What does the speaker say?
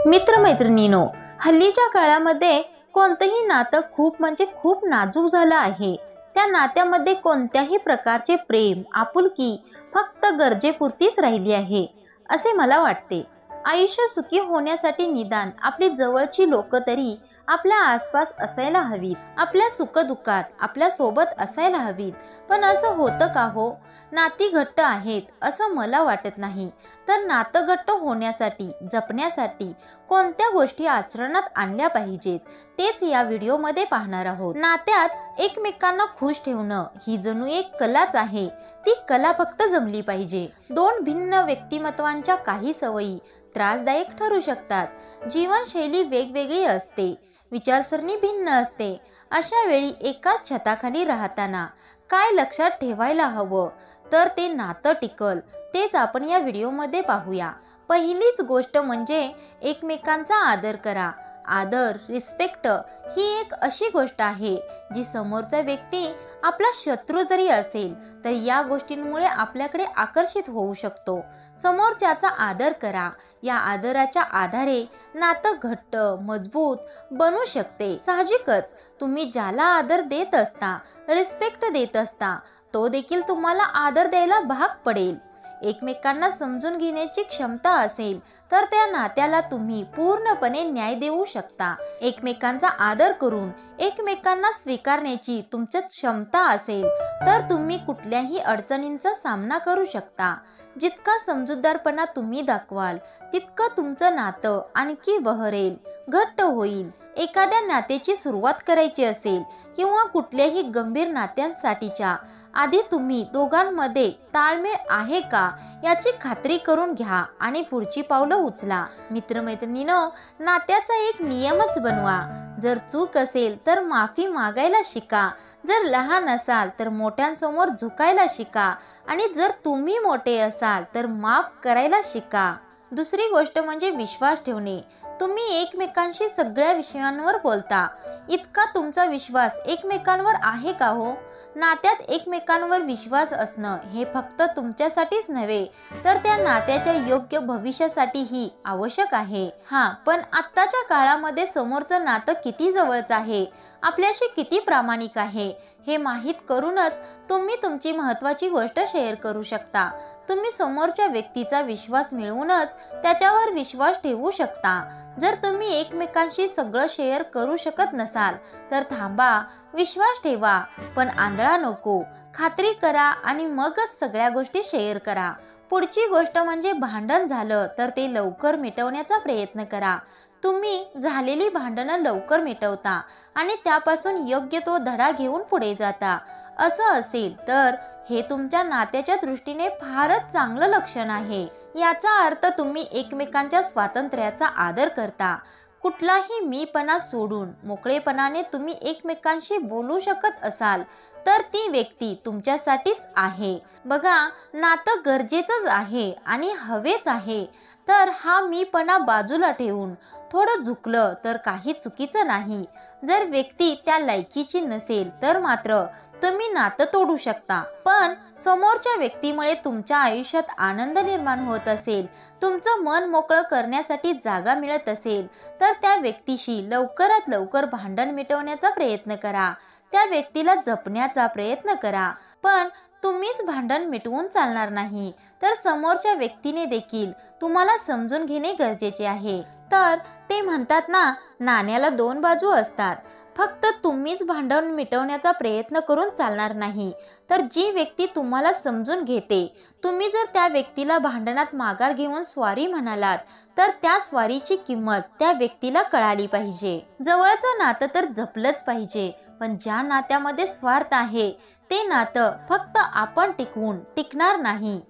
मित्रमैत्रिणींनो, हल्लीच्या काळामध्ये कोणतंही नातं खूप खूप नाजूक झालं आहे। त्या नात्यामध्ये कोणत्याही प्रकारचे प्रेम आपुलकी फक्त गरजेपुरतीच राहिली आहे असे मला वाटते। आयुष्य सुखी होण्यासाठी निदान आपली जवळची लोक तरी आपल्या आसपास असायला हवीत, आपल्या सुखदुःखात आपल्या सोबत असायला हवीत। पण असं होतं का हो? नाती घट्ट आहेत असं मला वाटत नाही। तर नातं घट्ट होण्यासाठी जपण्यासाठी कोणत्या गोष्टी आचरणात आणल्या पाहिजेत तेच या व्हिडिओमध्ये पाहणार आहोत। नात्यात एकमेकांना खुश ठेवणं ही जणू एक कलाच आहे। ती कला फक्त जमली पाहिजे। दोन भिन्न व्यक्तिमत्वांच्या काही सवयी त्रासदायक ठरू शकतात। जीवनशैली वेगवेगळी असते, विचारसरणी भिन्न असते। अशा वेळी एकाच छताखाली राहताना काय लक्षात ठेवायला हवं तर ते नातं टिकल तेच आपण या व्हिडिओमध्ये पाहूया। पहिलीच गोष्ट म्हणजे एकमेकांचा आदर करा। आदर, रिस्पेक्ट ही एक अशी गोष्ट आहे जी समोरचा व्यक्ती आपला शत्रू जरी असेल तर या गोष्टींमुळे आपल्याकडे आकर्षित होऊ शकतो। समोरच्याचा आदर करा। या आदराच्या आधारे नातं घट्ट मजबूत बनू शकते। साहजिकच तुम्ही ज्याला आदर देत असता, रिस्पेक्ट देत असता, तो देखील तुम्हाला आदर द्यायला भाग पडेल। एकमेकांना समजून घेण्याची क्षमता असेल तर त्या नात्याला तुम्ही पूर्णपणे न्याय देऊ शकता। एकमेकांचा आदर करून एकमेकांना स्वीकारण्याची तुमच्यात क्षमता असेल तर तुम्ही कुठल्याही अडचणींचा सामना करू शकता। जितका समजूतदारपणा तुम्ही दाखवाल तितकं तुमचं नातं आणखी बहरेल, घट्ट होईल। एखाद्या नात्याची सुरुवात करायची असेल किंवा कुठल्याही गंभीर नात्यांसाठीच्या आधी तुम्ही दोघांमध्ये ताळमेळ आहे का याची खात्री करून घ्या आणि पुढची पावलं उचला। मित्रमैत्रिणींनो, नात्याचा एक नियमच बनवा। जर चूक असेल तर माफी मागायला शिका। जर लहान असाल तर मोठ्यांसमोर झुकायला शिका आणि जर तुम्ही मोठे असाल तर माफ करायला शिका। दुसरी गोष्ट म्हणजे विश्वास ठेवणे। तुम्ही एकमेकांशी सगळ्या विषयांवर बोलता, इतका तुमचा विश्वास एकमेकांवर आहे का हो? नात्यात एकमेकांवर विश्वास असणं हे फक्त तुमच्यासाठीच नव्हे तर त्या नात्याच्या योग्य भविष्यासाठीही आवश्यक आहे। पण आत्ताच्या काळामध्ये समोरचं नातं किती जवळचं आहे, आपल्याशी किती प्रामाणिक आहे हे माहीत करूनच तुम्ही तुमची महत्त्वाची गोष्ट शेअर करू शकता। तुम्ही समोरच्या व्यक्तीचा विश्वास मिळवूनच त्याच्यावर विश्वास ठेवू शकता। जर तुम्ही एकमेकांशी सगळं शेअर करू शकत नसाल तर थांबा, विश्वास ठेवा, पण आंधळा नको। खात्री करा आणि मगच सगळ्या गोष्टी शेअर करा। पुढची गोष्ट म्हणजे भांडण झालं तर ते लवकर मिटवण्याचा प्रयत्न करा। तुम्ही झालेली भांडणं लवकर मिटवता आणि त्यापासून योग्य तो धडा घेऊन पुढे जाता। असं असेल तर हे तुमच्या नात्याच्या दृष्टीने फारच चांगलं लक्षण आहे। याचा अर्थ तुम्ही एकमेकांच्या स्वातंत्र्याचा आदर करता। कुठलाही मीपणा सोडून मोकळेपणाने तुम्ही एकमेकांशी बोलू शकत असाल तर ती व्यक्ती तुमच्यासाठीच आहे। बघा, नातं गरजेचंच आहे आणि हवेच आहे तर हा मीपणा बाजूला ठेवून थोडं झुकलं तर काही चुकीचं नाही। जर व्यक्ती त्या लायकीची नसेल तर मात्र तुम्ही नातं तोडू शकता। पण समोरच्या व्यक्तीमुळे तुमच्या आयुष्यात आनंद निर्माण होत असेल, तुमचं मन मोकळं करण्यासाठी जागा मिळत असेल तर त्या व्यक्तीशी लवकरात लवकर भांडण मिटवण्याचा प्रयत्न करा। त्या व्यक्तीला जपण्याचा प्रयत्न करा। पण तुम्हीच भांडण मिटवून चालणार नाही तर समोरच्या व्यक्तीने देखील तुम्हाला समजून घेणे गरजेचे आहे। तर ते म्हणतात ना, नाण्याला दोन बाजू असतात। फक्त तुम्हीच भांडण मिटवण्याचा प्रयत्न करून चालणार नाही तर जी व्यक्ती तुम्हाला समजून घेते, तुम्ही जर त्या व्यक्तीला भांडणात माघार घेऊन सॉरी म्हणालात तर त्या स्वारीची किंमत त्या व्यक्तीला कळाली पाहिजे। जवळचं नातं तर जपलंच पाहिजे, पण ज्या नात्यामध्ये स्वार्थ आहे ते नातं फक्त आपण टिकवून टिकणार नाही।